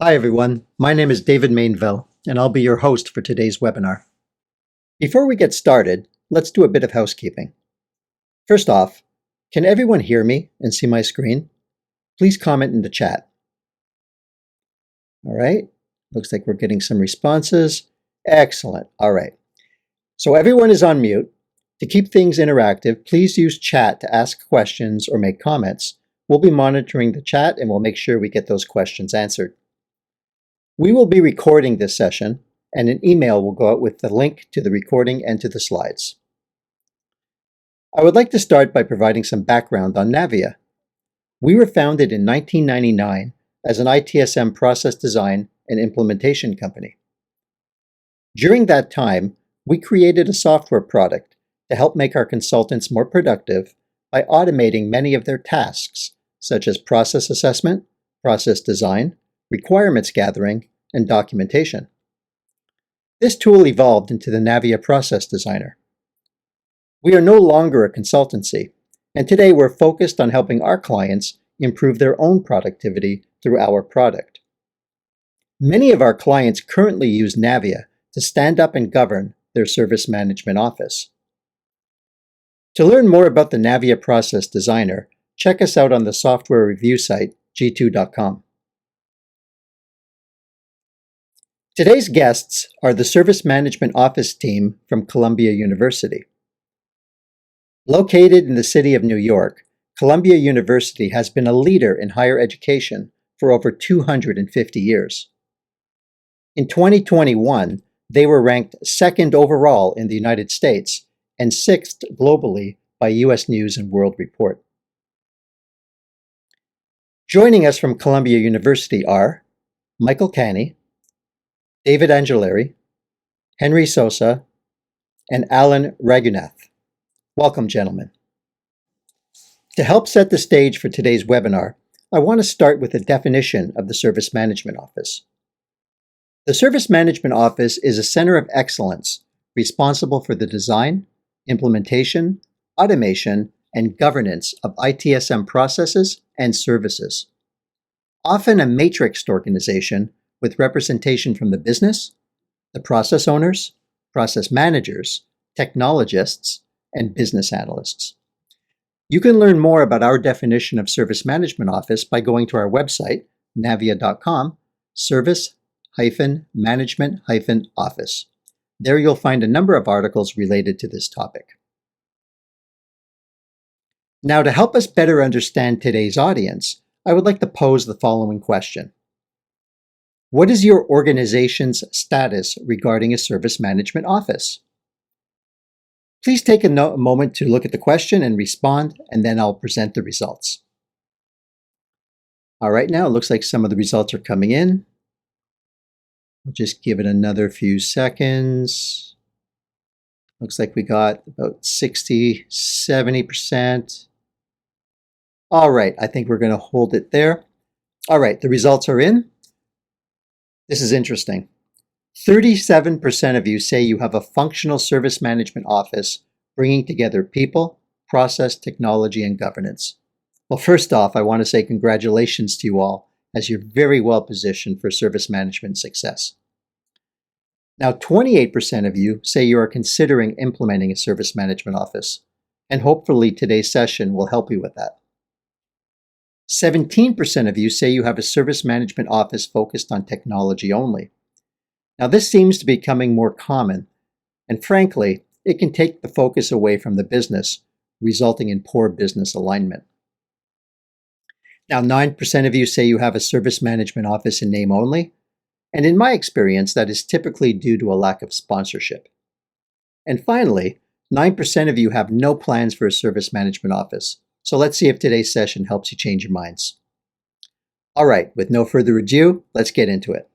Hi, everyone. My name is David Mainville, and I'll be your host for today's webinar. Before we get started, let's do a bit of housekeeping. First off, can everyone hear me and see my screen? Please comment in the chat. All right. Looks like we're getting some responses. Excellent. All right. So everyone is on mute. To keep things interactive, please use chat to ask questions or make comments. We'll be monitoring the chat and we'll make sure we get those questions answered. We will be recording this session, and an email will go out with the link to the recording and to the slides. I would like to start by providing some background on Navvia. We were founded in 1999 as an ITSM process design and implementation company. During that time, we created a software product to help make our consultants more productive by automating many of their tasks, such as process assessment, process design, requirements gathering, and documentation. This tool evolved into the Navvia Process Designer. We are no longer a consultancy, and today we're focused on helping our clients improve their own productivity through our product. Many of our clients currently use Navvia to stand up and govern their service management office. To learn more about the Navvia Process Designer, check us out on the software review site, g2.com. Today's guests are the Service Management Office team from Columbia University. Located in the city of New York, Columbia University has been a leader in higher education for over 250 years. In 2021, they were ranked second overall in the United States and sixth globally by U.S. News and World Report. Joining us from Columbia University are Michael Canny, David Angelari, Henry Sosa, and Alan Ragunath. Welcome, gentlemen. To help set the stage for today's webinar, I want to start with a definition of the Service Management Office. The Service Management Office is a center of excellence responsible for the design, implementation, automation, and governance of ITSM processes and services. Often a matrixed organization with representation from the business, the process owners, process managers, technologists, and business analysts. You can learn more about our definition of Service Management Office by going to our website, navvia.com, service-management-office. There you'll find a number of articles related to this topic. Now, to help us better understand today's audience, I would like to pose the following question. What is your organization's status regarding a service management office? Please take a moment to look at the question and respond, and then I'll present the results. All right, now it looks like some of the results are coming in. I'll just give it another few seconds. Looks like we got about 60, 70%. All right, I think we're going to hold it there. All right, the results are in. This is interesting. 37% of you say you have a functional service management office bringing together people, process, technology, and governance. Well, first off, I want to say congratulations to you all, as you're very well positioned for service management success. Now, 28% of you say you are considering implementing a service management office, and hopefully today's session will help you with that. 17% of you say you have a service management office focused on technology only. Now, this seems to be becoming more common, and frankly, it can take the focus away from the business, resulting in poor business alignment. Now, 9% of you say you have a service management office in name only, and in my experience, that is typically due to a lack of sponsorship. And finally, 9% of you have no plans for a service management office. So let's see if today's session helps you change your minds. All right, with no further ado, let's get into it.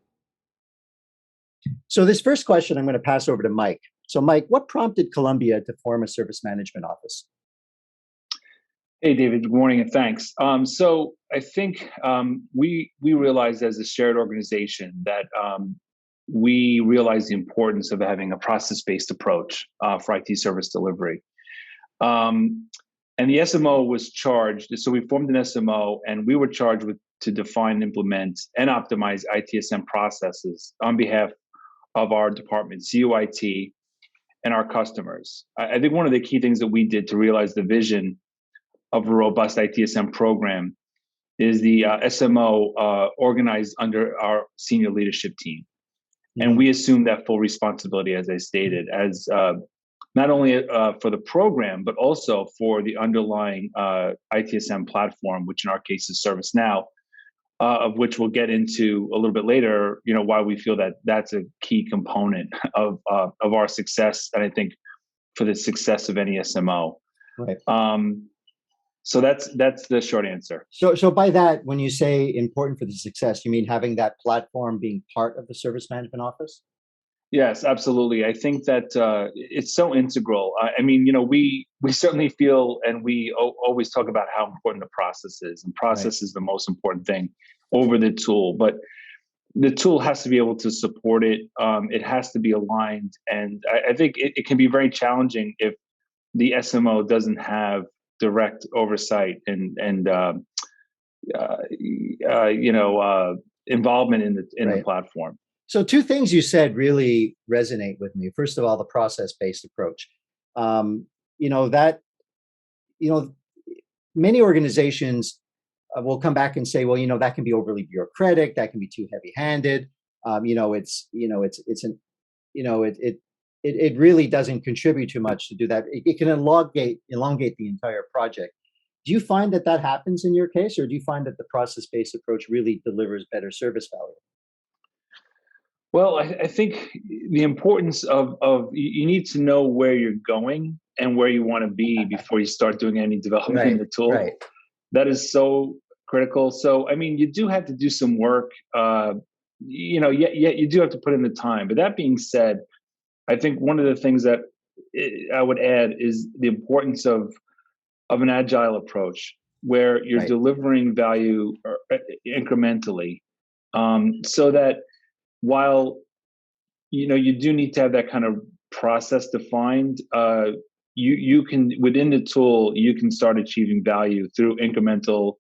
So this first question I'm going to pass over to Mike. So Mike, what prompted Columbia to form a service management office? Hey, David, good morning and thanks. So I think we realized as a shared organization that we realized the importance of having a process-based approach for IT service delivery. And the SMO was charged. So we formed an SMO, and we were charged with to define, implement, and optimize ITSM processes on behalf of our department, CUIT, and our customers. I think one of the key things that we did to realize the vision of a robust ITSM program is the SMO organized under our senior leadership team. And we assume that full responsibility, as I stated, as not only for the program, but also for the underlying ITSM platform, which in our case is ServiceNow, of which we'll get into a little bit later, why we feel that that's a key component of our success, and I think for the success of any SMO. Right. So that's the short answer. So by that, when you say important for the success, you mean having that platform being part of the service management office? Yes, absolutely. I think that it's so integral. I mean, we certainly feel, and we always talk about how important the process is, and process is the most important thing over the tool. But the tool has to be able to support it. It has to be aligned, and I think it can be very challenging if the SMO doesn't have direct oversight and involvement in the platform. So two things you said really resonate with me. First of all, the process-based approach. Many organizations will come back and say, well, that can be overly bureaucratic, that can be too heavy-handed. It really doesn't contribute too much to do that. It can elongate the entire project. Do you find that happens in your case, or do you find that the process-based approach really delivers better service value? Well, I think the importance of you need to know where you're going and where you want to be before you start doing any development in the tool. Right. That is so critical. So, I mean, you do have to do some work. You do have to put in the time. But that being said, I think one of the things that I would add is the importance of an agile approach where you're delivering value incrementally, so that while you do need to have that kind of process defined, you can, within the tool, you can start achieving value through incremental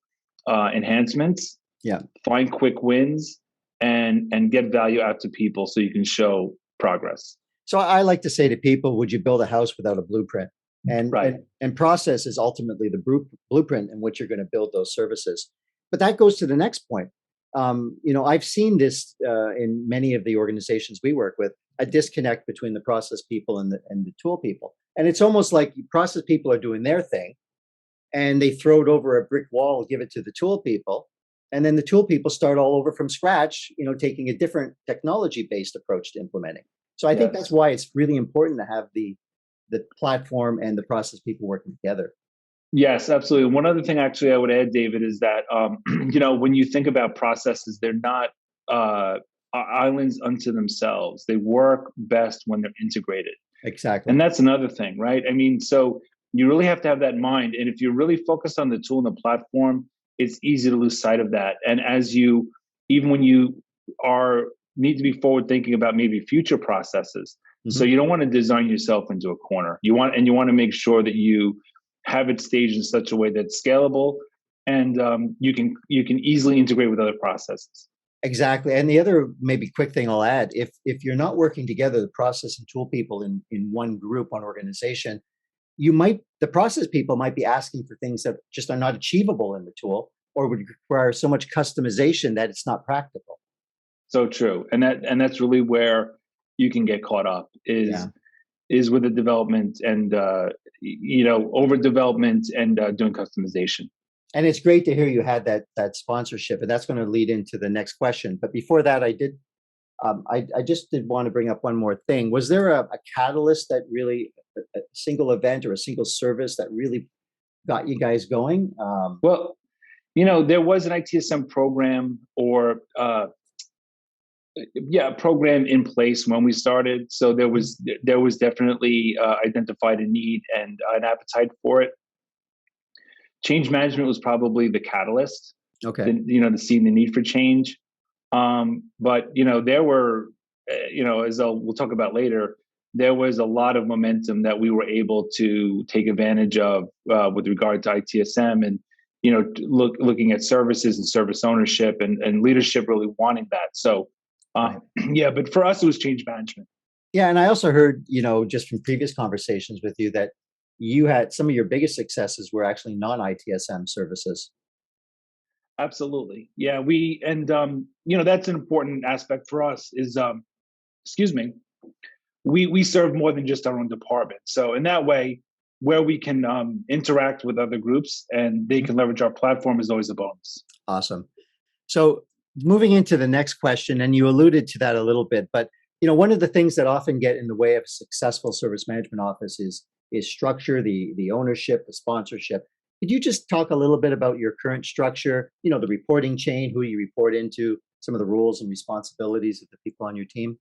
enhancements. Yeah, find quick wins and get value out to people so you can show progress. So I like to say to people, would you build a house without a blueprint? And process is ultimately the blueprint in which you're going to build those services. But that goes to the next point. I've seen this in many of the organizations we work with, a disconnect between the process people and the tool people. And it's almost like process people are doing their thing and they throw it over a brick wall and give it to the tool people. And then the tool people start all over from scratch, taking a different technology-based approach to implementing. So I think that's why it's really important to have the platform and the process people working together. Yes, absolutely. One other thing, actually, I would add, David, is that when you think about processes, they're not islands unto themselves. They work best when they're integrated. Exactly. And that's another thing, right? I mean, so you really have to have that in mind. And if you're really focused on the tool and the platform, it's easy to lose sight of that. And even when you need to be forward thinking about maybe future processes. Mm-hmm. So you don't want to design yourself into a corner. You want to make sure that you have it staged in such a way that's scalable and you can easily integrate with other processes. Exactly. And the other maybe quick thing I'll add, if you're not working together, the process and tool people in one group, one organization, the process people might be asking for things that just are not achievable in the tool or would require so much customization that it's not practical. So true. And that's really where you can get caught up is with the development and over development and doing customization. And it's great to hear you had that sponsorship, and that's going to lead into the next question. But before that, I just did want to bring up one more thing. Was there a catalyst that really, a single event or a single service that really got you guys going? Well, there was an ITSM program or a program in place when we started. So there was definitely identified a need and an appetite for it. Change management was probably the catalyst. Okay. To see the need for change. But there were, we'll talk about later, there was a lot of momentum that we were able to take advantage of with regard to ITSM, and looking at services and service ownership, and leadership really wanting that. So Right. yeah, but for us it was change management. Yeah, and I also heard, just from previous conversations with you that you had some of your biggest successes were actually non-ITSM services. Absolutely. Yeah, we and that's an important aspect for us is excuse me, we serve more than just our own department. So in that way, where we can interact with other groups and they Mhm. can leverage our platform is always a bonus. Awesome. So moving into the next question, and you alluded to that a little bit, but one of the things that often get in the way of a successful service management office is structure, the ownership, the sponsorship. Could you just talk a little bit about your current structure, the reporting chain, who you report into, some of the roles and responsibilities of the people on your team?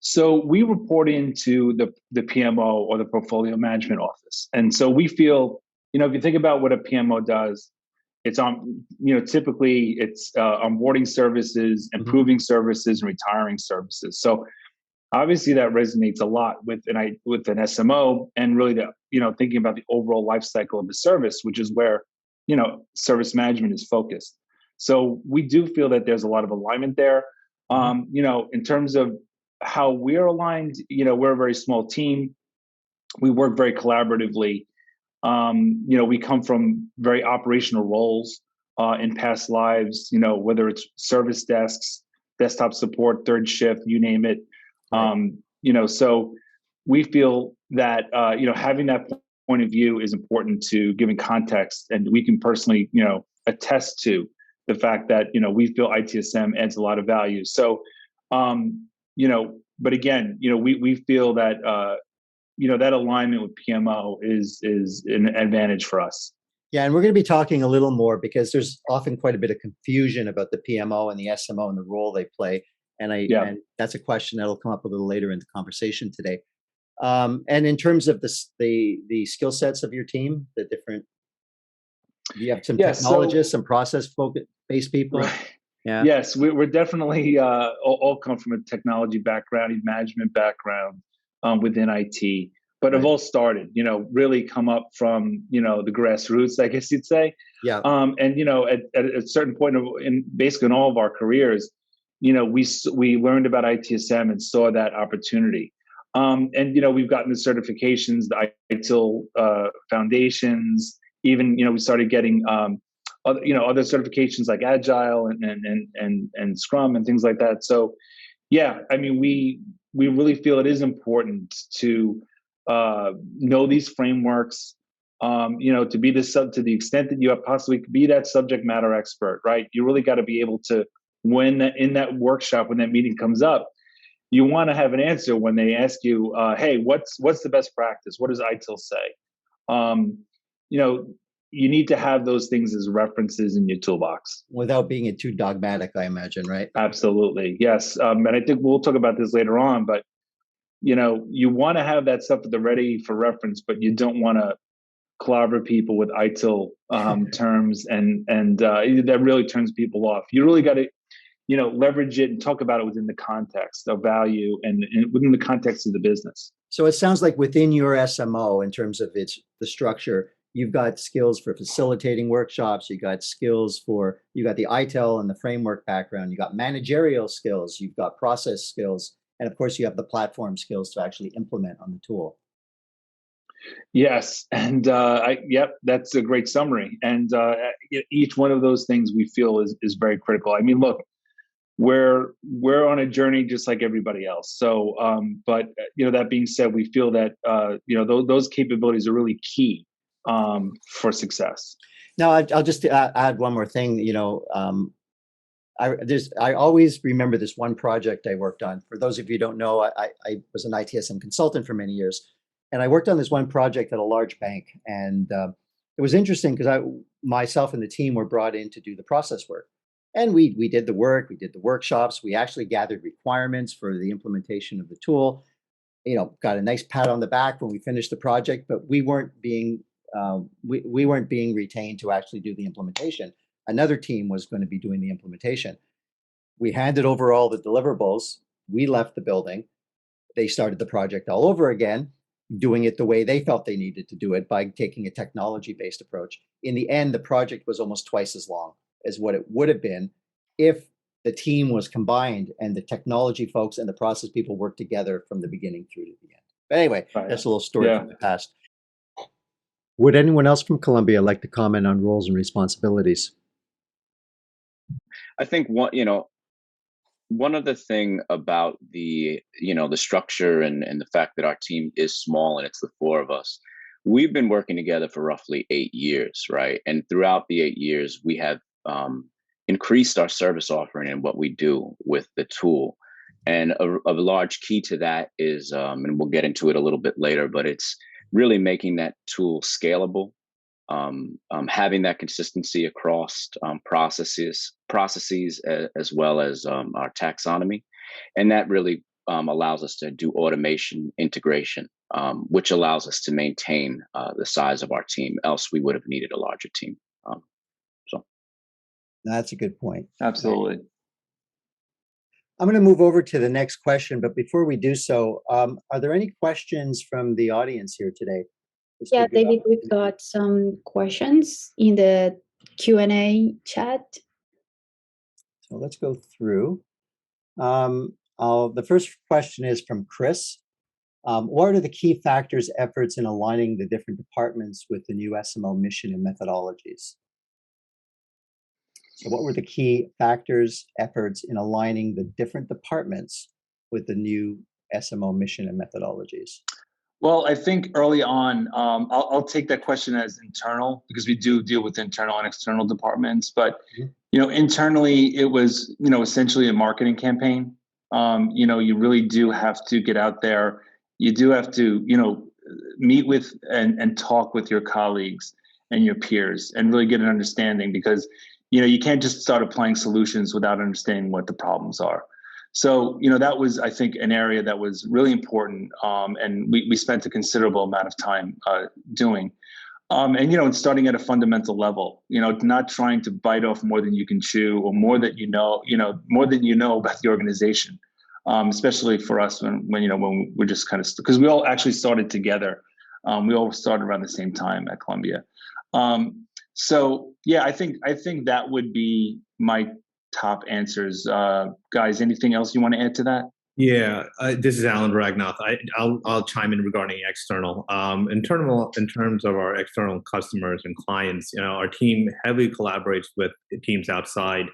So we report into the PMO, or the portfolio management office. And so we feel, if you think about what a PMO does, it's on, typically it's onboarding services, Mhm. improving services, and retiring services. So obviously that resonates a lot with an SMO, and really thinking about the overall life cycle of the service, which is where service management is focused. So we do feel that there's a lot of alignment there. Mhm. In terms of how we're aligned, we're a very small team. We work very collaboratively. We come from very operational roles in past lives, whether it's service desks, desktop support, third shift, you name it. Right. So we feel that, having that point of view is important to giving context. And we can personally, attest to the fact that, we feel ITSM adds a lot of value. So, but again, we feel that, that alignment with PMO is an advantage for us. Yeah, and we're going to be talking a little more because there's often quite a bit of confusion about the PMO and the SMO and the role they play. Yeah. And that's a question that'll come up a little later in the conversation today. And in terms of the skill sets of your team, the different, do you have some Yeah. So technologists, some process focus based people? right. Yeah, Yes, we're definitely all come from a technology background, a management background within IT, but have right. all started, really come up from, the grassroots, I guess you'd say. Yeah, And, at a certain point in basically in all of our careers, we learned about ITSM and saw that opportunity. And, we've gotten the certifications, the ITIL foundations, even, we started getting, other certifications like Agile and Scrum and things like that. So yeah, I mean, we really feel it is important to know these frameworks. To be to the extent that you have possibly be that subject matter expert, right? You really got to be able to, when in that workshop, when that meeting comes up, you want to have an answer when they ask you, "Hey, what's the best practice? What does ITIL say?" Um, you know, you need to have those things as references in your toolbox. without being too dogmatic, I imagine, right? Absolutely, yes. And I think we'll talk about this later on, but you want to have that stuff at the ready for reference, but you don't want to clobber people with ITIL terms, and that really turns people off. You really got to leverage it and talk about it within the context of value, and within the context of the business. So it sounds like within your SMO, in terms of the structure, you've got skills for facilitating workshops. You got the ITEL and the framework background. You got managerial skills. You've got process skills, and of course, you have the platform skills to actually implement on the tool. Yes, and yep, that's a great summary. And each one of those things we feel is very critical. I mean, look, we're on a journey just like everybody else. So, but that being said, we feel that those capabilities are really key for success. Now, I'll just add one more thing. I always remember this one project I worked on. For those of you who don't know, I was an ITSM consultant for many years, and I worked on this one project at a large bank, and it was interesting because myself and the team were brought in to do the process work, and we did the work, we did the workshops, we actually gathered requirements for the implementation of the tool. Got a nice pat on the back when we finished the project, but we weren't being retained to actually do the implementation. Another team was going to be doing the implementation. We handed over all the deliverables. We left the building. they started the project all over again, doing it the way they felt they needed to do it by taking a technology-based approach. In the end, the project was almost twice as long as what it would have been if the team was combined and the technology folks and the process people worked together from the beginning through to the end. But anyway, that's a little story from the past. Would anyone else from Columbia like to comment on roles and responsibilities? I think one of the thing about the the structure and the fact that our team is small and it's the four of us, we've been working together for roughly 8 years, right? And throughout the 8 years, we have increased our service offering and what we do with the tool. And a large key to that is, and we'll get into it a little bit later, but it's really making that tool scalable, having that consistency across processes as well as our taxonomy, and that really allows us to do automation integration, which allows us to maintain the size of our team. Else, we would have needed a larger team. So that's a good point. Absolutely. I'm going to move over to the next question, but before we do so, are there any questions from the audience here today? Yeah, David, we've got some questions in the Q&A chat. So let's go through. The first question is from Chris. What are the key factors, efforts in aligning the different departments with the new SMO mission and methodologies? So what were the key factors, efforts in aligning the different departments with the new SMO mission and methodologies? Well, I think early on, I'll take that question as internal because we do deal with internal and external departments. But internally, it was essentially a marketing campaign. You really do have to get out there. You do have to meet with and talk with your colleagues and your peers and really get an understanding, because you can't just start applying solutions without understanding what the problems are. So, that was, I think, an area that was really important, and we spent a considerable amount of time doing. And starting at a fundamental level, not trying to bite off more than you can chew, or more than more than about the organization. Especially for us when we're just kind of, because we all actually started together. We all started around the same time at Columbia. So yeah, I think that would be my top answers. Guys, anything else you want to add to that? Yeah, this is Alan Ragnoth. I'll chime in regarding external. In terms of our external customers and clients, our team heavily collaborates with teams outside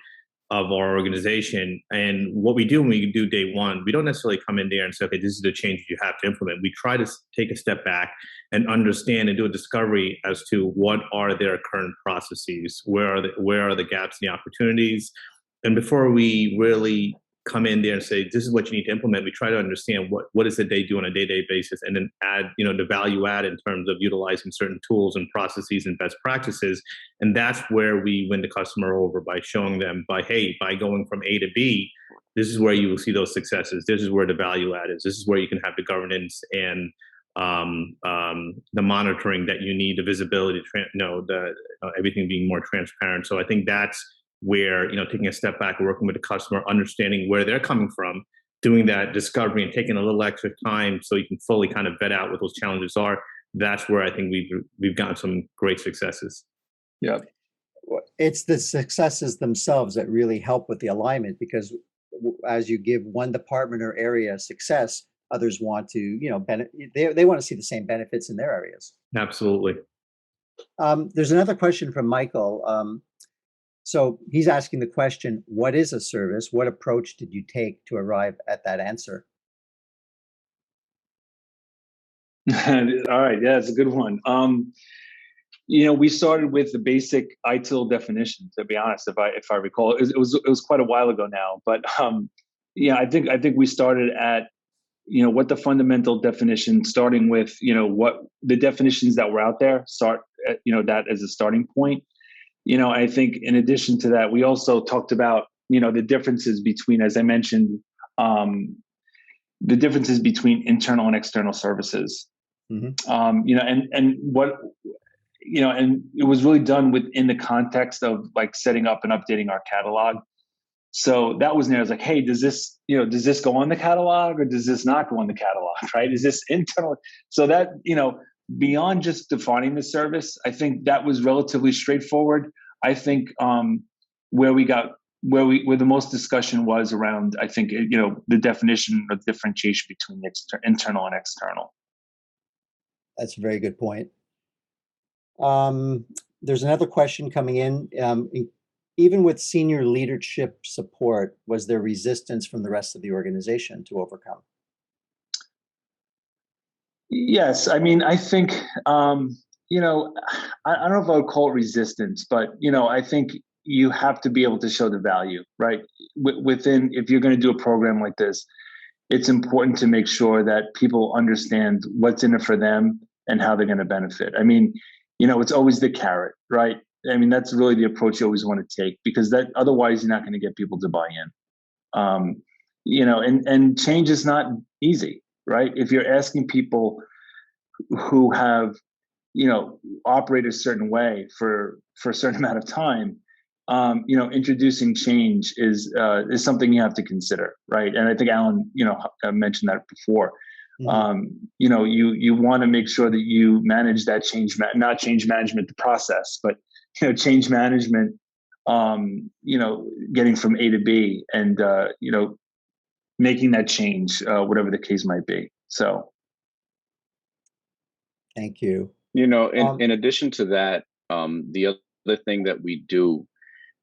of our organization. And what we do when we do day one, we don't necessarily come in there and say, okay, this is the change you have to implement. We try to take a step back and understand and do a discovery as to what are their current processes, where are the gaps and the opportunities. And before we really come in there and say, this is what you need to implement, we try to understand what is it they do on a day-to-day basis, and then add, the value add in terms of utilizing certain tools and processes and best practices. And that's where we win the customer over, by showing them by going from A to B, this is where you will see those successes. This is where the value add is. This is where you can have the governance and the monitoring that you need, the visibility, everything being more transparent. So I think that's where, taking a step back, working with the customer, understanding where they're coming from, doing that discovery and taking a little extra time so you can fully kind of vet out what those challenges are. That's where I think we've gotten some great successes. Yeah. It's the successes themselves that really help with the alignment, because as you give one department or area success, others want to, they want to see the same benefits in their areas. Absolutely. There's another question from Michael. So he's asking the question, what is a service? What approach did you take to arrive at that answer? All right. Yeah, it's a good one. We started with the basic ITIL definition, to be honest, if I recall. It was quite a while ago now, but I think we started at what the fundamental definition, starting with what the definitions that were out there, start at, that as a starting point. I think in addition to that, we also talked about the differences between, as I mentioned, the differences between internal and external services. Mm-hmm. And what and it was really done within the context of like setting up and updating our catalog. So that was there. I was like, hey, does this go on the catalog or does this not go on the catalog, right? Is this internal? So that, beyond just defining the service, I think that was relatively straightforward. I think where the most discussion was around, I think, the definition of differentiation between internal and external. That's a very good point. There's another question coming in. Even with senior leadership support, was there resistance from the rest of the organization to overcome? Yes. I mean, I think, I don't know if I would call it resistance, but, I think you have to be able to show the value, right? If you're going to do a program like this, it's important to make sure that people understand what's in it for them and how they're going to benefit. I mean, it's always the carrot, right? I mean, that's really the approach you always want to take, because otherwise you're not going to get people to buy in. And change is not easy, right? If you're asking people who have, operate a certain way for a certain amount of time, introducing change is something you have to consider, right? And I think Alan, mentioned that before. Mm-hmm. You want to make sure that you manage that change, not change management, the process, but change management, getting from A to B and, making that change, whatever the case might be. So. Thank you. In addition to that, the other thing that we do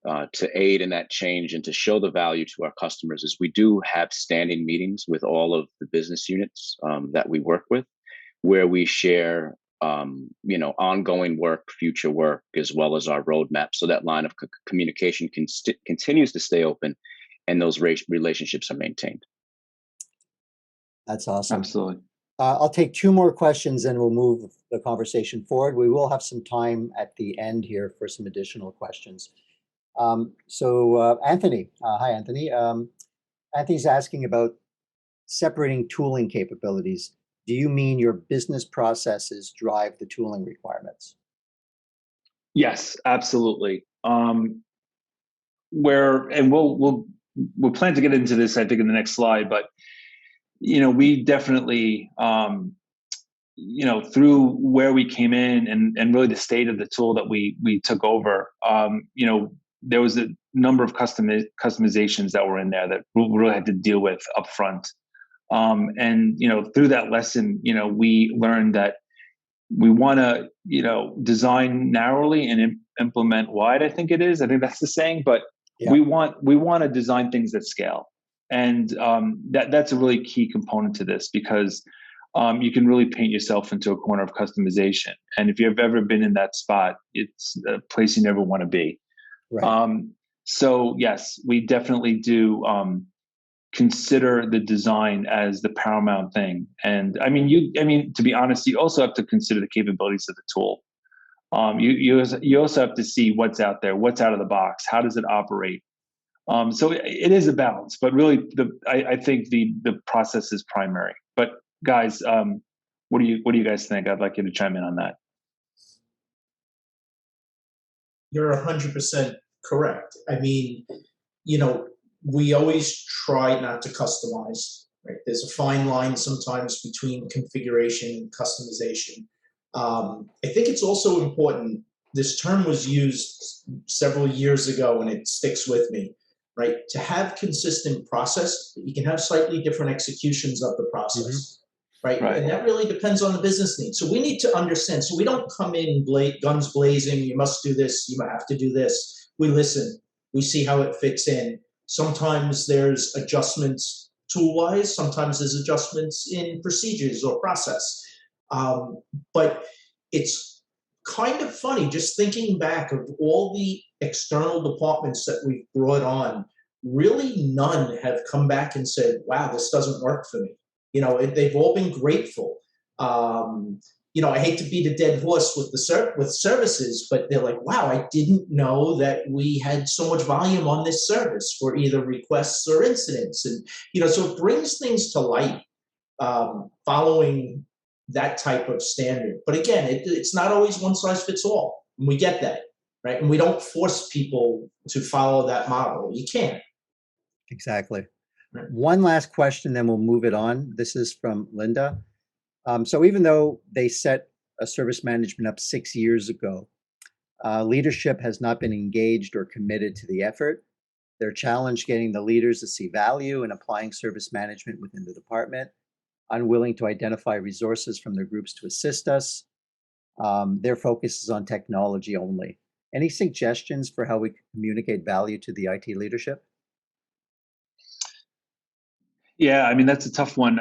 to aid in that change and to show the value to our customers is we do have standing meetings with all of the business units that we work with, where we share ongoing work, future work, as well as our roadmap, so that line of communication continues to stay open and those relationships are maintained. That's awesome. Absolutely. I'll take two more questions and we'll move the conversation forward. We will have some time at the end here for some additional questions. Anthony, hi, Anthony. Anthony's asking about separating tooling capabilities. Do you mean your business processes drive the tooling requirements? Yes, absolutely. We'll plan to get into this, I think, in the next slide, but we definitely, through where we came in and really the state of the tool that we took over, there was a number of customizations that were in there that we really had to deal with upfront. And through that lesson, we learned that we want to, design narrowly and implement wide. I think that's the saying, but yeah. we want to design things that scale. And that's a really key component to this, because you can really paint yourself into a corner of customization. And if you've ever been in that spot, it's a place you never want to be. Right. So yes, we definitely do consider the design as the paramount thing. And to be honest, you also have to consider the capabilities of the tool. You also have to see what's out there, what's out of the box, how does it operate. So it is a balance, but really I think the process is primary. But guys, what do you guys think? I'd like you to chime in on that. You're 100% correct. I mean, we always try not to customize, right? There's a fine line sometimes between configuration and customization. I think it's also important, this term was used several years ago and it sticks with me, right? To have consistent process, you can have slightly different executions of the process, right? And that really depends on the business needs. So we need to understand, so we don't come in guns blazing, you must do this, you have to do this. We listen, we see how it fits in. Sometimes there's adjustments tool-wise, sometimes there's adjustments in procedures or process. But it's kind of funny, just thinking back of all the external departments that we've brought on, really none have come back and said, wow, this doesn't work for me. They've all been grateful. I hate to beat a dead horse with with services, but they're like, wow, I didn't know that we had so much volume on this service for either requests or incidents. And, so it brings things to light following that type of standard. But again, it's not always one size fits all. And we get that, right? And we don't force people to follow that model. You can't. Exactly. Right. One last question, then we'll move it on. This is from Linda. So even though they set a service management up 6 years ago, leadership has not been engaged or committed to the effort. They're challenged getting the leaders to see value in applying service management within the department, unwilling to identify resources from their groups to assist us. Their focus is on technology only. Any suggestions for how we can communicate value to the IT leadership? Yeah, I mean, that's a tough one,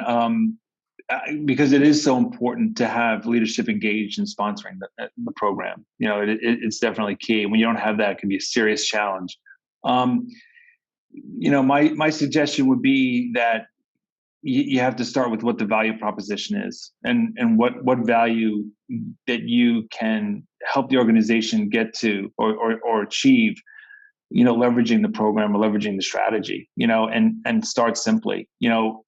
because it is so important to have leadership engaged in sponsoring the program. You know, it's definitely key. When you don't have that, it can be a serious challenge. You know, my suggestion would be that you have to start with what the value proposition is, and what value that you can help the organization get to or achieve, you know, leveraging the program or leveraging the strategy, you know, and start simply, you know,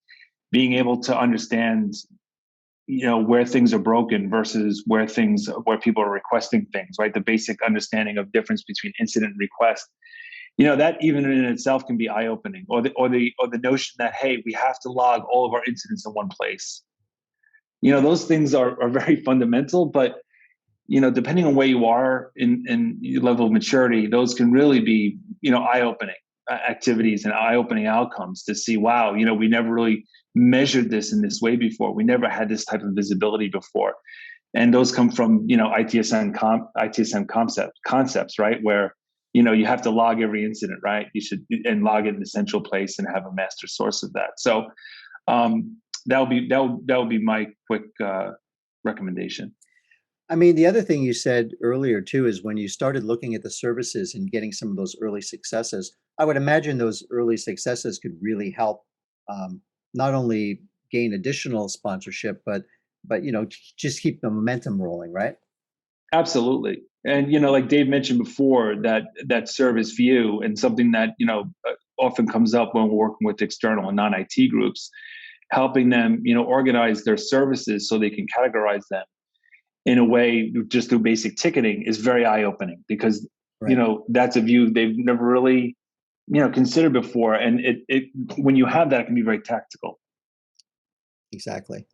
being able to understand, you know, where things are broken versus where people are requesting things, right? The basic understanding of difference between incident and request, you know, that even in itself can be eye-opening. Or the notion that, hey, we have to log all of our incidents in one place. You know, those things are very fundamental, but, you know, depending on where you are in your level of maturity, those can really be, you know, eye-opening activities and eye-opening outcomes to see, wow, you know, we never really measured this in this way before. We never had this type of visibility before. And those come from, you know, ITSM concepts, right? Where, you know, you have to log every incident, right? You should, and log it in a central place and have a master source of that. So that would be my quick recommendation. I mean, the other thing you said earlier too is when you started looking at the services and getting some of those early successes, I would imagine those early successes could really help not only gain additional sponsorship, but you know, just keep the momentum rolling, right? Absolutely. And, you know, like Dave mentioned before, that service view, and something that, you know, often comes up when we're working with external and non-IT groups, helping them, you know, organize their services so they can categorize them in a way just through basic ticketing is very eye-opening, because, Right. you know, that's a view they've never really, you know, considered before. And it when you have that, it can be very tactical. Exactly.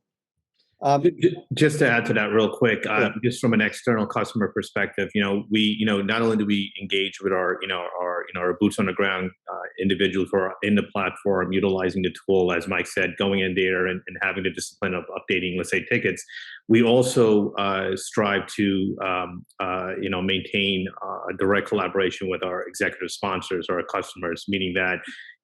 Just to add to that real quick, Sure. just from an external customer perspective, you know, not only do we engage with our boots on the ground individuals who are in the platform, utilizing the tool, as Mike said, going in there and having the discipline of updating, let's say, tickets. We also strive to, maintain a direct collaboration with our executive sponsors or our customers, meaning that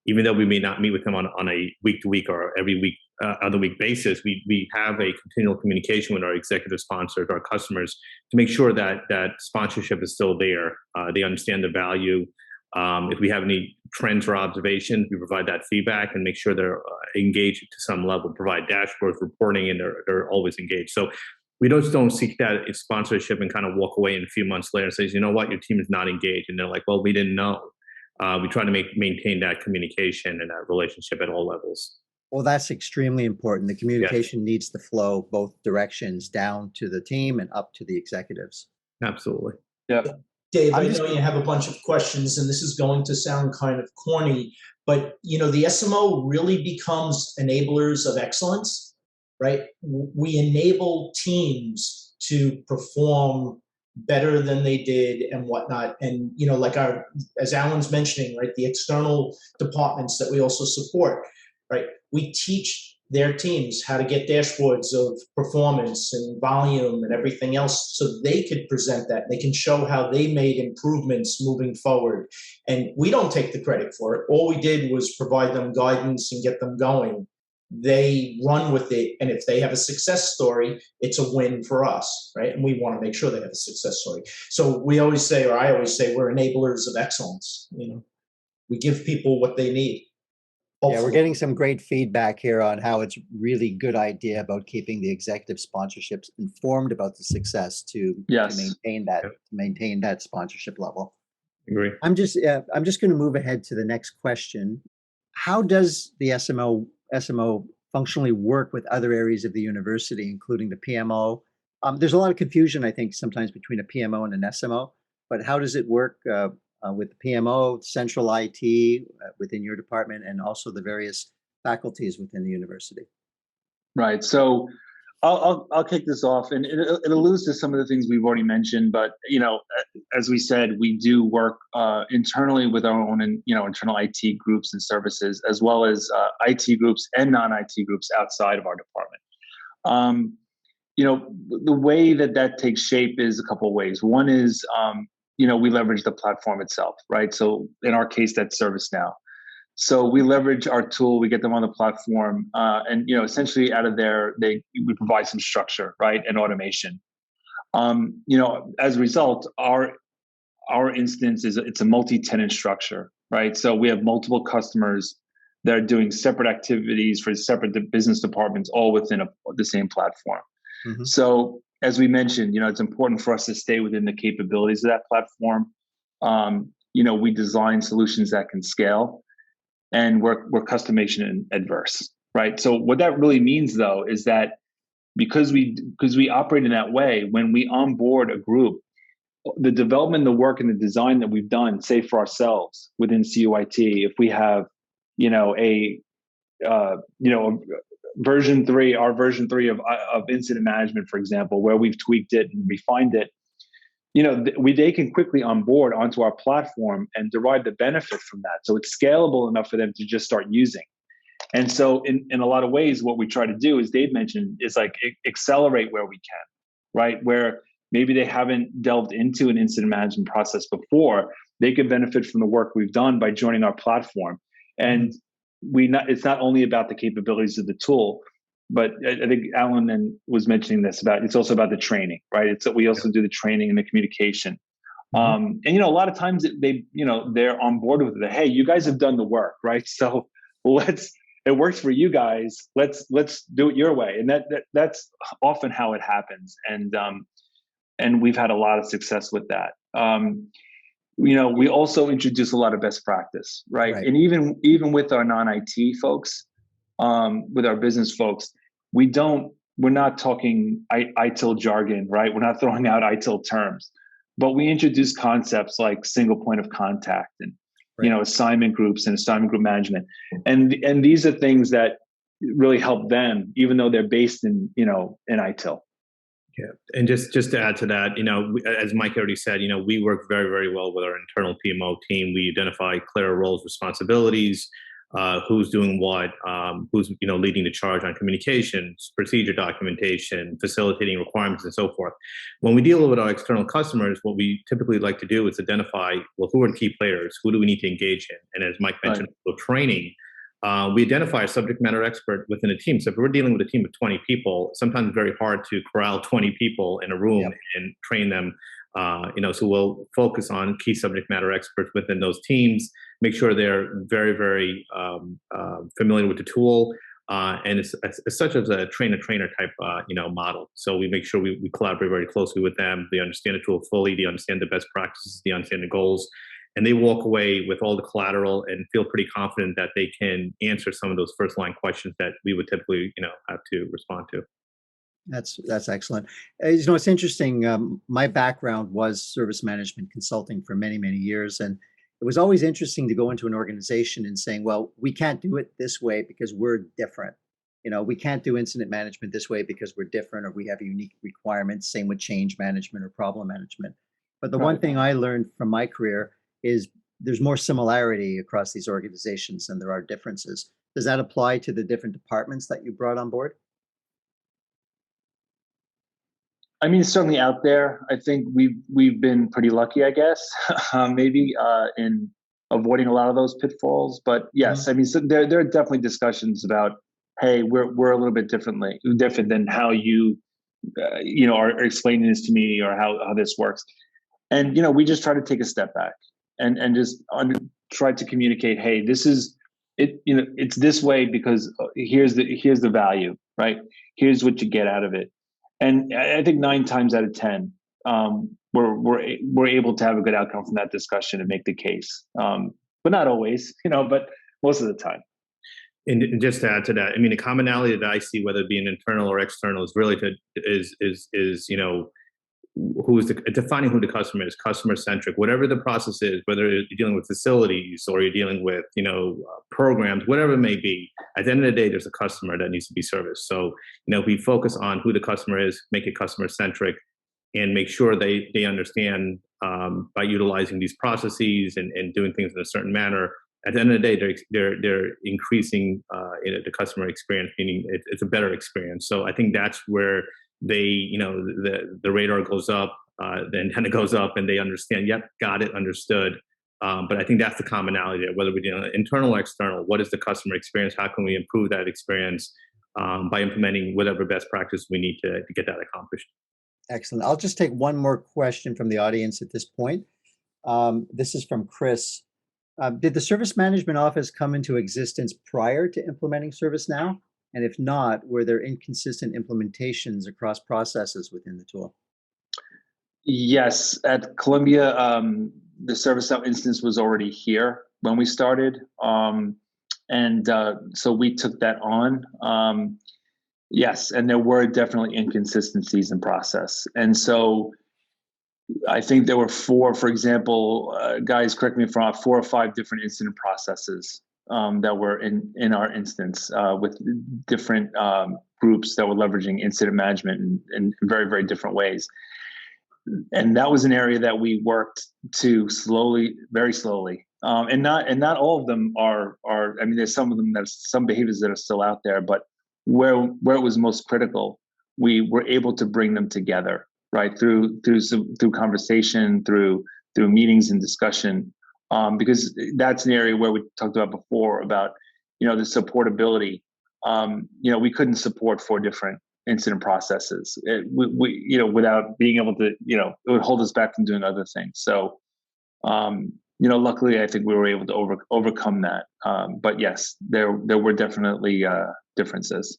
even though we may not meet with them on a week-to-week or every week, other week basis, we have a continual communication with our executive sponsors, our customers, to make sure that sponsorship is still there. They understand the value. If we have any trends or observations, we provide that feedback and make sure they're engaged to some level, provide dashboards, reporting, and they're always engaged. So we don't seek that sponsorship and kind of walk away in a few months later and say, you know what, your team is not engaged. And they're like, well, we didn't know. We try to maintain that communication and that relationship at all levels. Well, that's extremely important. The communication needs to flow both directions, down to the team and up to the executives. Absolutely. Yeah. Dave, I know you have a bunch of questions, and this is going to sound kind of corny, but you know, the SMO really becomes enablers of excellence, right? We enable teams to perform better than they did and whatnot. And you know, like as Alan's mentioning, right, the external departments that we also support, right? We teach their teams how to get dashboards of performance and volume and everything else, so they could present that. They can show how they made improvements moving forward. And we don't take the credit for it. All we did was provide them guidance and get them going. They run with it. And if they have a success story, it's a win for us, right? And we want to make sure they have a success story. So we always say, or I always say, we're enablers of excellence. You know, we give people what they need. Yeah, we're getting some great feedback here on how it's really good idea about keeping the executive sponsorships informed about the success to maintain that sponsorship level. Agree. I'm just going to move ahead to the next question. How does the SMO functionally work with other areas of the university, including the PMO? There's a lot of confusion, I think, sometimes between a PMO and an SMO, but how does it work with the PMO, central IT within your department, and also the various faculties within the university? Right. So I'll kick this off, and it alludes to some of the things we've already mentioned. But as we said, we do work internally with our own, internal IT groups and services, as well as IT groups and non-IT groups outside of our department. The way that takes shape is a couple of ways. One is, we leverage the platform itself, right? So in our case, that's ServiceNow. So we leverage our tool, we get them on the platform, and essentially out of there, we provide some structure, right, and automation. As a result, our instance it's a multi-tenant structure, right? So we have multiple customers that are doing separate activities for separate business departments, all within the same platform. Mm-hmm. So as we mentioned, it's important for us to stay within the capabilities of that platform. We design solutions that can scale. And we're customization adverse, right? So what that really means, though, is that because we operate in that way, when we onboard a group, the development, the work, and the design that we've done, say for ourselves within CUIT, if we have, version 3, our version 3 of incident management, for example, where we've tweaked it and refined it, they can quickly onboard onto our platform and derive the benefit from that. So it's scalable enough for them to just start using. And so in a lot of ways, what we try to do, as Dave mentioned, is like accelerate where we can, right? Where maybe they haven't delved into an incident management process before, they could benefit from the work we've done by joining our platform. And it's not only about the capabilities of the tool, but I think Alan was mentioning this it's also about the training, right? We also do the training and the communication. And a lot of times they're on board with it. Hey, you guys have done the work, right? So it works for you guys. Let's do it your way. And that's often how it happens. And we've had a lot of success with that. We also introduce a lot of best practice, right? And even with our non-IT folks, with our business folks, we're not talking ITIL jargon, right? We're not throwing out ITIL terms, but we introduce concepts like single point of contact and, assignment groups and assignment group management. And these are things that really help them, even though they're based in ITIL. Yeah, and just to add to that, as Mike already said, we work very, very well with our internal PMO team. We identify clear roles, responsibilities, who's doing what, who's leading the charge on communications, procedure documentation, facilitating requirements, and so forth. When we deal with our external customers, what we typically like to do is identify, well, who are the key players? Who do we need to engage in? And as Mike mentioned, training. We identify a subject matter expert within a team. So if we're dealing with a team of 20 people, sometimes it's very hard to corral 20 people in a room and train them. So we'll focus on key subject matter experts within those teams, make sure they're very, very familiar with the tool. And it's such as a trainer type, model. So we make sure we collaborate very closely with them. They understand the tool fully. They understand the best practices. They understand the goals. And they walk away with all the collateral and feel pretty confident that they can answer some of those first line questions that we would typically, have to respond to. That's excellent. It's interesting. My background was service management consulting for many, many years. And it was always interesting to go into an organization and saying, well, we can't do it this way because we're different. We can't do incident management this way because we're different or we have unique requirements. Same with change management or problem management. But the one thing I learned from my career is there's more similarity across these organizations than there are differences. Does that apply to the different departments that you brought on board? I mean, it's certainly out there. I think we've been pretty lucky, I guess, maybe in avoiding a lot of those pitfalls. But yes, I mean, so there are definitely discussions about, hey, we're a little bit different than how you are explaining this to me or how this works. And we just try to take a step back and just try to communicate, hey, this is it. It's this way because here's the value, right? Here's what you get out of it. And I think 9 times out of 10, we're able to have a good outcome from that discussion and make the case. But not always, but most of the time. And just to add to that, I mean, the commonality that I see, whether it be an internal or external, is really defining who the customer is, customer centric, whatever the process is, whether you're dealing with facilities or you're dealing with, programs, whatever it may be, at the end of the day, there's a customer that needs to be serviced. So, we focus on who the customer is, make it customer centric, and make sure they understand by utilizing these processes and doing things in a certain manner. At the end of the day, they're increasing the customer experience, meaning it's a better experience. So I think that's where the radar goes up, the antenna goes up, and they understand. Yep, got it, understood. But I think that's the commonality there. Whether we're doing internal or external, what is the customer experience? How can we improve that experience by implementing whatever best practice we need to get that accomplished? Excellent. I'll just take one more question from the audience at this point. This is from Chris. Did the Service Management Office come into existence prior to implementing ServiceNow? And if not, were there inconsistent implementations across processes within the tool? Yes, at Columbia, the ServiceNow instance was already here when we started. So we took that on. Yes, and there were definitely inconsistencies in process. And so I think there were four, for example, guys, correct me if I'm wrong, 4 or 5 different incident processes that were in our instance with different groups that were leveraging incident management in very, very different ways. And that was an area that we worked to very slowly. And not all of them are, I mean, there's some of them, there's some behaviors that are still out there, but where it was most critical, we were able to bring them together, right? Through conversation, through meetings and discussion, because that's an area where we talked about before about, the supportability. We couldn't support 4 different incident processes. Without being able to, it would hold us back from doing other things. So, luckily, I think we were able to overcome that. But yes, there were definitely differences.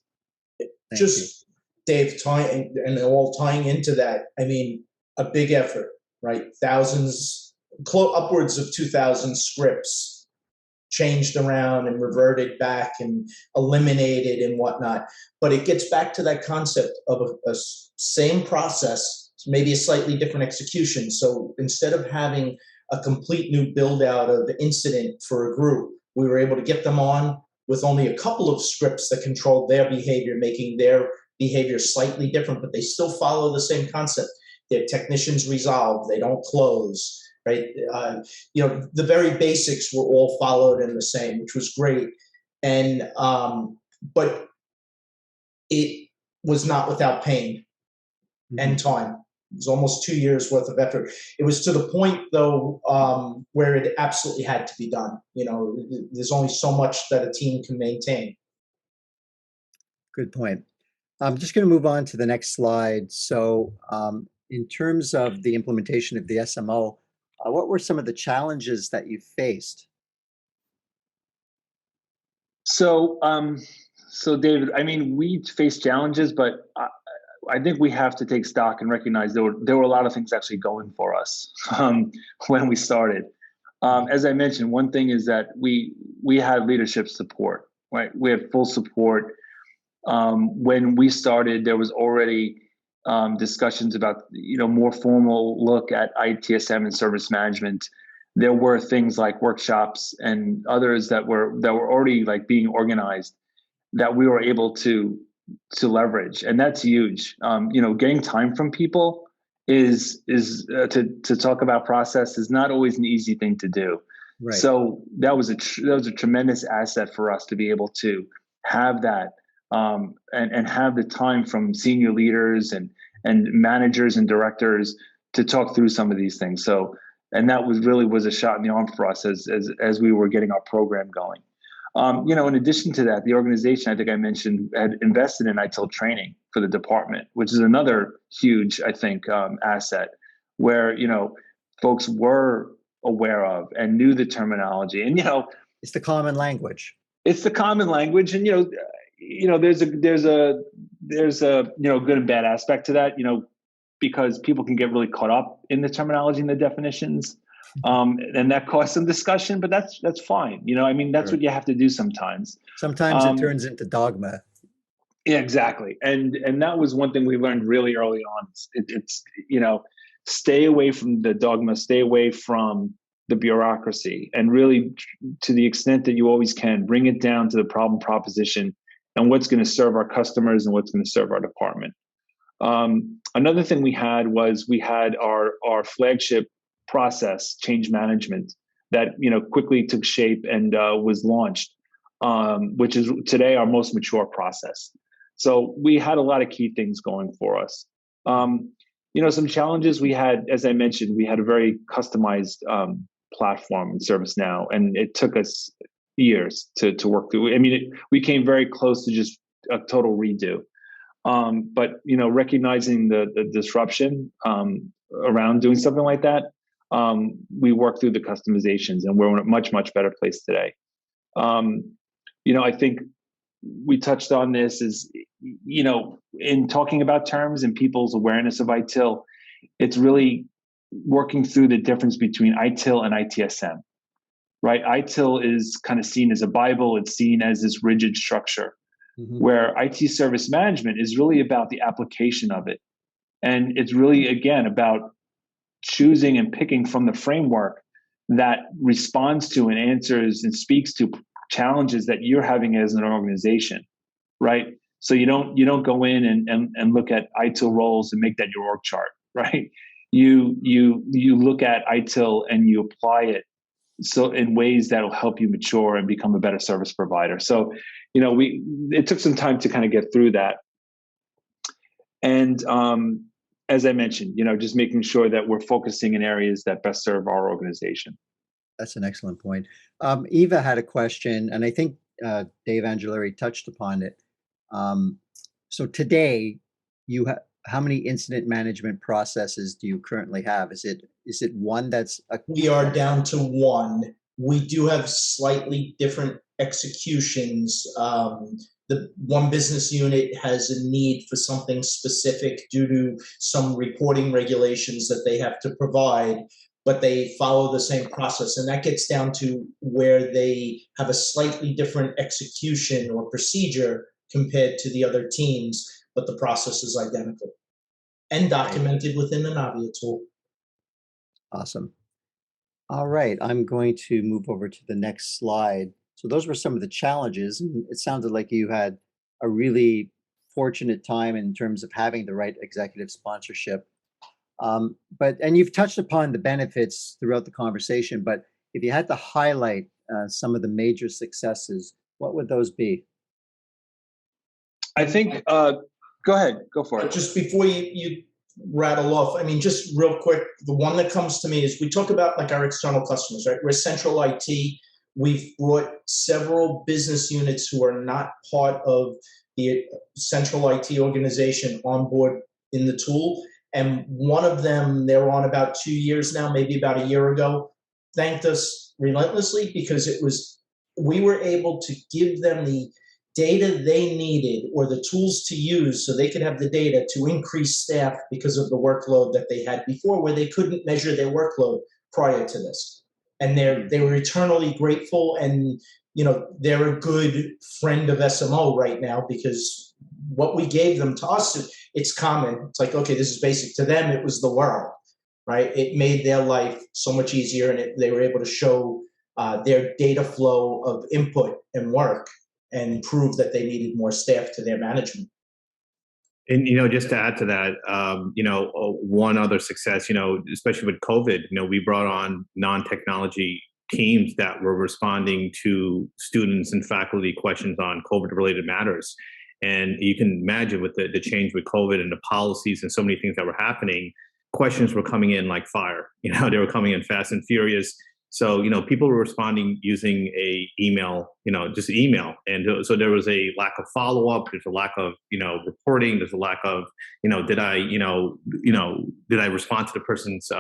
Just Dave, tying into that. I mean, a big effort, right? Thousands, upwards of 2,000 scripts changed around and reverted back and eliminated and whatnot. But it gets back to that concept of a same process, maybe a slightly different execution. So instead of having a complete new build out of the incident for a group, we were able to get them on with only a couple of scripts that controlled their behavior, making their behavior slightly different, but they still follow the same concept. Their technicians resolve, they don't close, right? The very basics were all followed in the same, which was great. And, but it was not without pain and time. It was almost 2 years worth of effort. It was to the point, though, where it absolutely had to be done. There's only so much that a team can maintain. Good point. I'm just going to move on to the next slide. So in terms of the implementation of the SMO, what were some of the challenges that you faced? So David, I mean, we faced challenges, but I think we have to take stock and recognize there were a lot of things actually going for us when we started. As I mentioned, one thing is that we had leadership support, right? We had full support. When we started, there was already discussions about more formal look at ITSM and service management. There were things like workshops and others that were already like being organized that we were able to leverage, and that's huge. Getting time from people is to talk about process is not always an easy thing to do. Right. So that was a tremendous asset for us to be able to have that and have the time from senior leaders and managers and directors to talk through some of these things. So, and that was a shot in the arm for us as we were getting our program going. In addition to that, the organization, I think I mentioned, had invested in ITIL training for the department, which is another huge, I think, asset where, folks were aware of and knew the terminology. And, it's the common language. It's the common language. And, there's a good and bad aspect to that, because people can get really caught up in the terminology and the definitions. And that caused some discussion, but that's fine. That's sure. What you have to do sometimes. Sometimes it turns into dogma. Yeah, exactly. And that was one thing we learned really early on. It's stay away from the dogma, stay away from the bureaucracy, and really, to the extent that you always can, bring it down to the problem proposition and what's going to serve our customers and what's going to serve our department. Another thing we had was we had our flagship process, change management, that quickly took shape and was launched, which is today our most mature process. So we had a lot of key things going for us. Some challenges we had, as I mentioned, we had a very customized platform in ServiceNow, and it took us years to work through. I mean, we came very close to just a total redo. But recognizing the disruption around doing something like that, we worked through the customizations, and we're in a much, much better place today. I think we touched on this is, in talking about terms and people's awareness of ITIL, it's really working through the difference between ITIL and ITSM, right? ITIL is kind of seen as a Bible. It's seen as this rigid structure, where IT service management is really about the application of it. And it's really, again, about choosing and picking from the framework that responds to and answers and speaks to challenges that you're having as an organization, right? So you don't go in and look at ITIL roles and make that your org chart, right? You look at ITIL and you apply it so in ways that will help you mature and become a better service provider. So, it took some time to kind of get through that. And as I mentioned, just making sure that we're focusing in areas that best serve our organization. That's an excellent point. Eva had a question, and I think Dave Angelari touched upon it. So today, how many incident management processes do you currently have? Is it one that's We are down to one. We do have slightly different executions. The one business unit has a need for something specific due to some reporting regulations that they have to provide, but they follow the same process. And that gets down to where they have a slightly different execution or procedure compared to the other teams, but the process is identical and documented within the Navvia tool. Awesome. All right, I'm going to move over to the next slide. So those were some of the challenges, and it sounded like you had a really fortunate time in terms of having the right executive sponsorship. And you've touched upon the benefits throughout the conversation, but if you had to highlight some of the major successes, what would those be? I think, go ahead, go for it. Just before you rattle off, I mean, just real quick, the one that comes to me is we talk about like our external customers, right? We're central IT. We've brought several business units who are not part of the central IT organization on board in the tool. And one of them, they're on about 2 years now, maybe about a year ago, thanked us relentlessly because we were able to give them the data they needed or the tools to use so they could have the data to increase staff because of the workload that they had before, where they couldn't measure their workload prior to this. And they were eternally grateful, and they're a good friend of SMO right now because what we gave them, to us, it's common. It's like, okay, this is basic. To them, it was the world, right? It made their life so much easier, and they were able to show their data flow of input and work and prove that they needed more staff to their management. And just to add to that, one other success, especially with COVID, we brought on non-technology teams that were responding to students and faculty questions on COVID-related matters. And you can imagine with the change with COVID and the policies and so many things that were happening, questions were coming in like fire. They were coming in fast and furious. So, people were responding using a email, just email. And so there was a lack of follow-up. There's a lack of, reporting. There's a lack of, did I respond to the person's,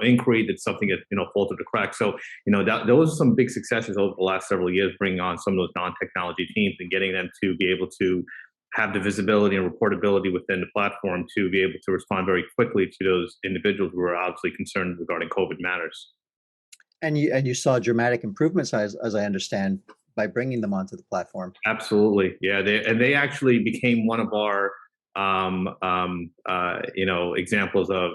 inquiry? Did something get, fall through the cracks? So, those are some big successes over the last several years, bringing on some of those non-technology teams and getting them to be able to have the visibility and reportability within the platform to be able to respond very quickly to those individuals who are obviously concerned regarding COVID matters. And you saw dramatic improvements, as I understand, by bringing them onto the platform. Absolutely, yeah. They actually became one of our examples of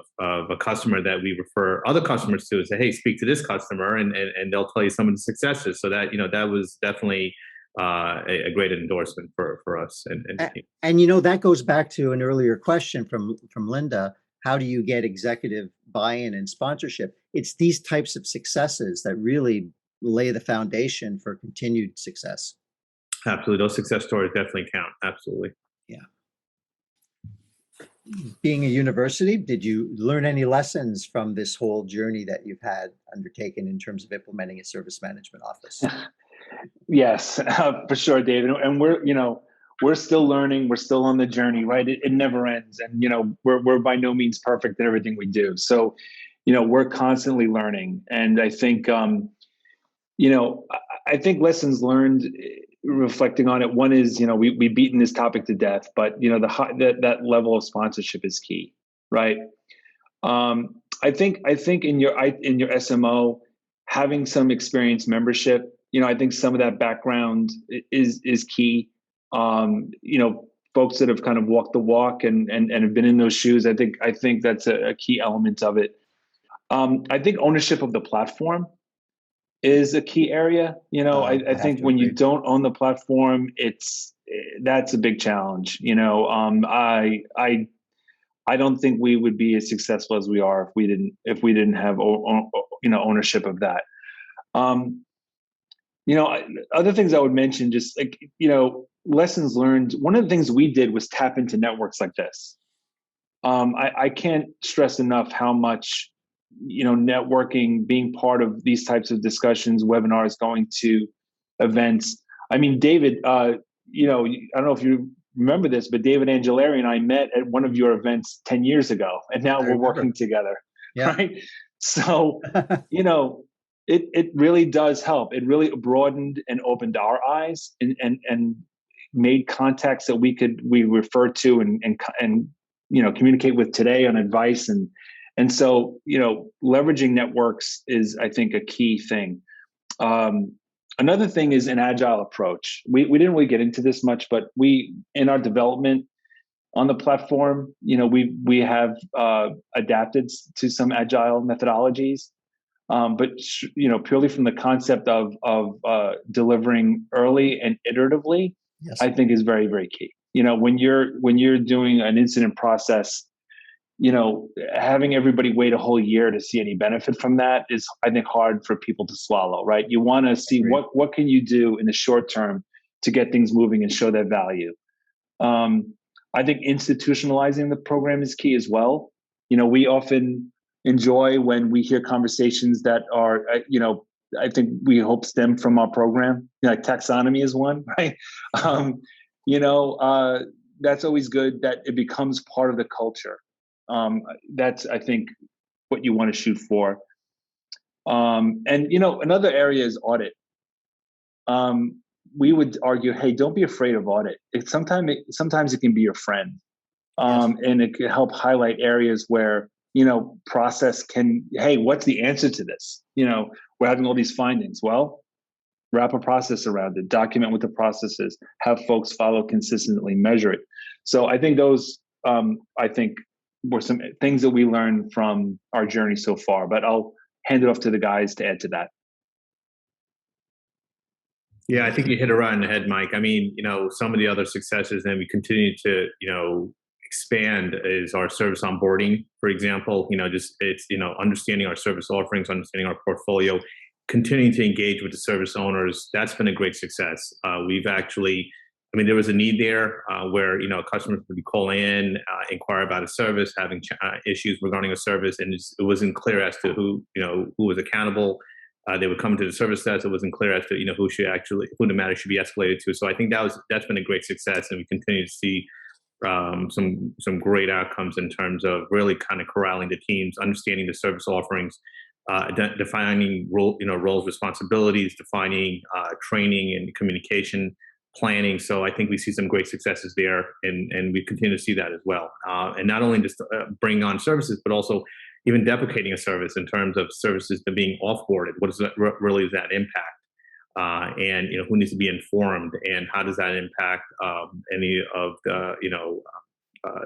a customer that we refer other customers to and say, hey, speak to this customer, and they'll tell you some of the successes. So that that was definitely a great endorsement for us. And that goes back to an earlier question from Linda. How do you get executive buy-in and sponsorship? It's these types of successes that really lay the foundation for continued success. Absolutely, those success stories definitely count. Absolutely. Yeah. Being a university, did you learn any lessons from this whole journey that you've had undertaken in terms of implementing a service management office? Yes, for sure, David. And we're still learning. We're still on the journey, right? It never ends. And, we're by no means perfect in everything we do. So, we're constantly learning. And I think, I think lessons learned, reflecting on it, one is, we've beaten this topic to death, but, that level of sponsorship is key, right? I think in your SMO, having some experienced membership, I think some of that background is key. Folks that have kind of walked the walk and have been in those shoes, I think that's a key element of it. I think ownership of the platform is a key area. I think when you don't own the platform, that's a big challenge. I don't think we would be as successful as we are if we didn't have ownership of that. Other things I would mention, just like, lessons learned. One of the things we did was tap into networks like this. I can't stress enough how much, networking, being part of these types of discussions, webinars, going to events. I mean, David, I don't know if you remember this, but David Angelari and I met at one of your events 10 years ago, and now we're working together. Yeah. Right. So, it really does help. It really broadened and opened our eyes and made contacts that we refer to and communicate with today on advice. And so, leveraging networks is, I think, a key thing. Another thing is an agile approach. We didn't really get into this much, but in our development on the platform, we have adapted to some agile methodologies. But purely from the concept of delivering early and iteratively, yes, I think is very, very key. When you're doing an incident process, having everybody wait a whole year to see any benefit from that is, I think, hard for people to swallow. Right? You want to see what can you do in the short term to get things moving and show that value. I think institutionalizing the program is key as well. We often enjoy when we hear conversations that are, I think we hope stem from our program. Like taxonomy is one, right? That's always good that it becomes part of the culture. That's, I think, what you want to shoot for. And another area is audit. We would argue, hey, don't be afraid of audit. Sometimes it can be your friend, yes, and it can help highlight areas where process can, hey, what's the answer to this? We're having all these findings. Well, wrap a process around it, document what the process is, have folks follow consistently, measure it. So I think those, were some things that we learned from our journey so far, but I'll hand it off to the guys to add to that. Yeah, I think you hit it right on the head, Mike. I mean, some of the other successes, and we continue to, expand, is our service onboarding, for example. It's understanding our service offerings, understanding our portfolio, continuing to engage with the service owners. That's been a great success. We've actually, there was a need there where customers would call in, inquire about a service, having issues regarding a service, and it wasn't clear as to who was accountable. They would come to the service desk. It wasn't clear as to who the matter should be escalated to. So I think that's been a great success, and we continue to see some great outcomes in terms of really kind of corralling the teams, understanding the service offerings, defining roles, responsibilities, defining training and communication planning. So I think we see some great successes there, and we continue to see that as well. And not only just bring on services, but also even deprecating a service in terms of services that being offboarded. What is that, really is that impact? and who needs to be informed, and how does that impact any of the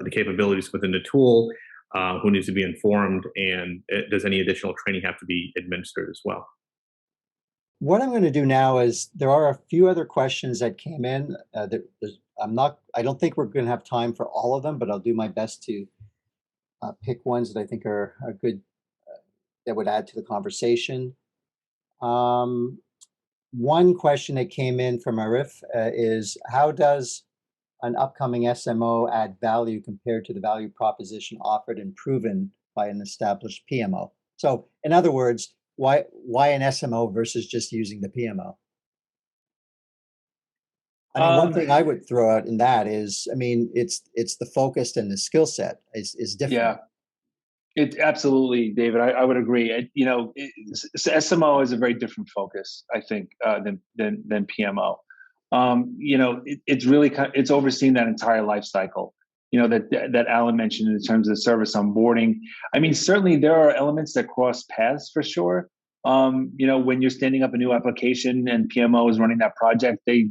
the capabilities within the tool, who needs to be informed, and does any additional training have to be administered as well? What I'm going to do now is there are a few other questions that came in. I don't think we're going to have time for all of them, but I'll do my best to pick ones that I think are good, that would add to the conversation. One question that came in from Arif is, how does an upcoming SMO add value compared to the value proposition offered and proven by an established PMO? So in other words, why an SMO versus just using the PMO? I mean, one thing I would throw out in that is, I mean, it's the focus and the skill set is different. Yeah, it absolutely, David. I would agree. SMO is a very different focus, I think, than PMO. It's really it's overseeing that entire life cycle. That Alan mentioned in terms of service onboarding. I mean, certainly there are elements that cross paths for sure. When you're standing up a new application and PMO is running that project, they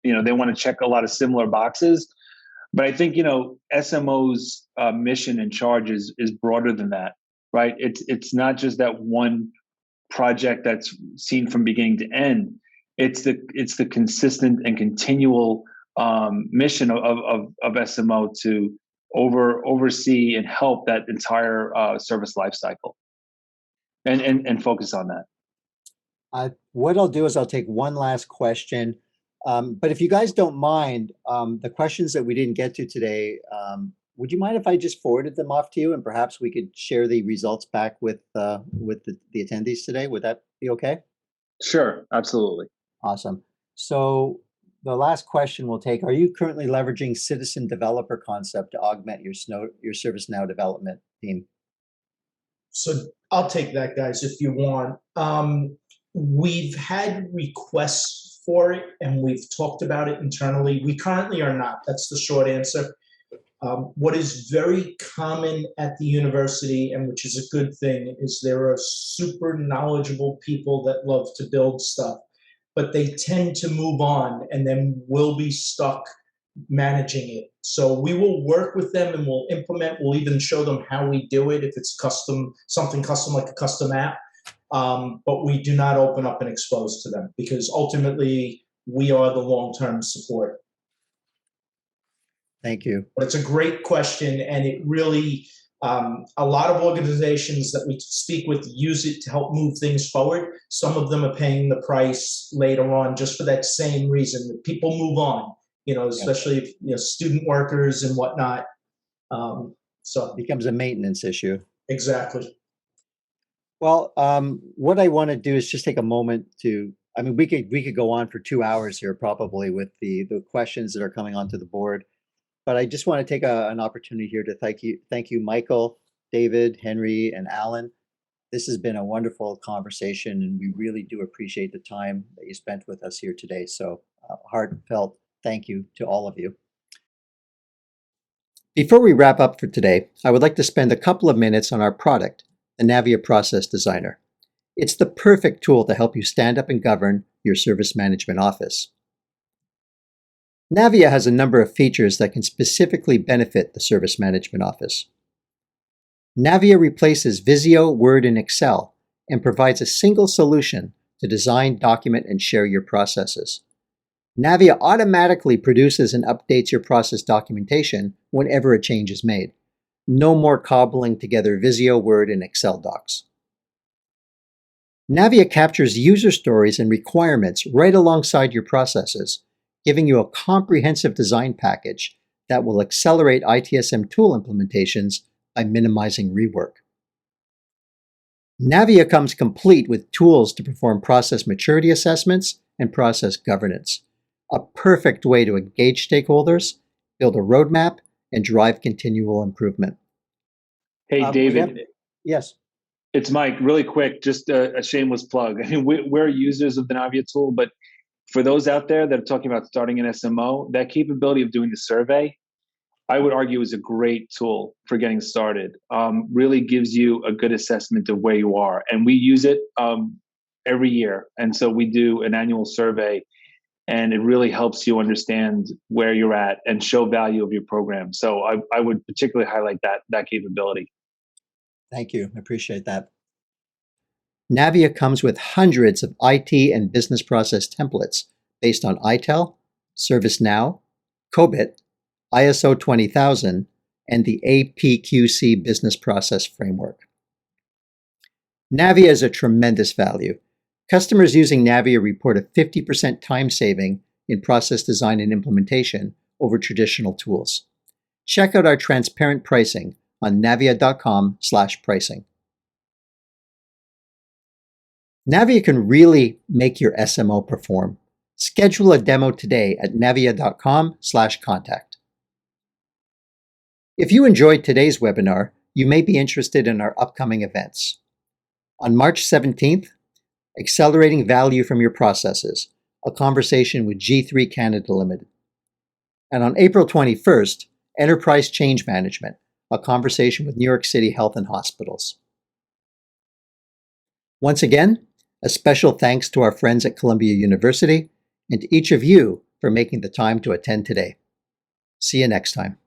want to check a lot of similar boxes. But I think SMO's mission and charge is broader than that, right? It's not just that one project that's seen from beginning to end. It's the consistent and continual mission of SMO to oversee and help that entire service lifecycle, and focus on that. What I'll do is I'll take one last question. But if you guys don't mind, the questions that we didn't get to today, would you mind if I just forwarded them off to you, and perhaps we could share the results back with the attendees today? Would that be okay? Sure, absolutely. Awesome. So the last question we'll take: are you currently leveraging citizen developer concept to augment your ServiceNow development team? So I'll take that, guys, if you want. We've had requests for it, and we've talked about it internally. We currently are not. That's the short answer. What is very common at the university, and which is a good thing, is there are super knowledgeable people that love to build stuff, but they tend to move on and then we'll be stuck managing it. So we will work with them and we'll implement, we'll even show them how we do it if it's something custom like a custom app. But we do not open up and expose to them, because ultimately we are the long-term support. Thank you. But it's a great question, and it really, a lot of organizations that we speak with use it to help move things forward. Some of them are paying the price later on just for that same reason, that people move on, especially if, student workers and whatnot. So it becomes a maintenance issue. Exactly. Well, what I want to do is just take a moment to, I mean, we could go on for 2 hours here probably with the questions that are coming onto the board, but I just want to take an opportunity here to thank you, Michael, David, Henry, and Alan. This has been a wonderful conversation, and we really do appreciate the time that you spent with us here today. So heartfelt thank you to all of you. Before we wrap up for today, I would like to spend a couple of minutes on our product, the Navvia Process Designer. It's the perfect tool to help you stand up and govern your service management office. Navvia has a number of features that can specifically benefit the service management office. Navvia replaces Visio, Word, and Excel and provides a single solution to design, document, and share your processes. Navvia automatically produces and updates your process documentation whenever a change is made. No more cobbling together Visio, Word, and Excel docs. Navvia captures user stories and requirements right alongside your processes, giving you a comprehensive design package that will accelerate ITSM tool implementations by minimizing rework. Navvia comes complete with tools to perform process maturity assessments and process governance, a perfect way to engage stakeholders, build a roadmap, and drive continual improvement. Hey, David. Yes. It's Mike. Really quick, just a shameless plug. I mean, we're users of the Navvia tool, but for those out there that are talking about starting an SMO, that capability of doing the survey, I would argue, is a great tool for getting started. Really gives you a good assessment of where you are. And we use it every year. And so we do an annual survey, and it really helps you understand where you're at and show value of your program. So I would particularly highlight that capability. Thank you. I appreciate that. Navvia comes with hundreds of IT and business process templates based on ITEL, ServiceNow, COBIT, ISO 20000, and the APQC Business Process Framework. Navvia is a tremendous value. Customers using Navvia report a 50% time saving in process design and implementation over traditional tools. Check out our transparent pricing on navvia.com/pricing. Navvia can really make your SMO perform. Schedule a demo today at navvia.com/contact. If you enjoyed today's webinar, you may be interested in our upcoming events. On March 17th, Accelerating Value from Your Processes, a conversation with G3 Canada Limited. And on April 21st, Enterprise Change Management, a conversation with New York City Health and Hospitals. Once again, a special thanks to our friends at Columbia University and to each of you for making the time to attend today. See you next time.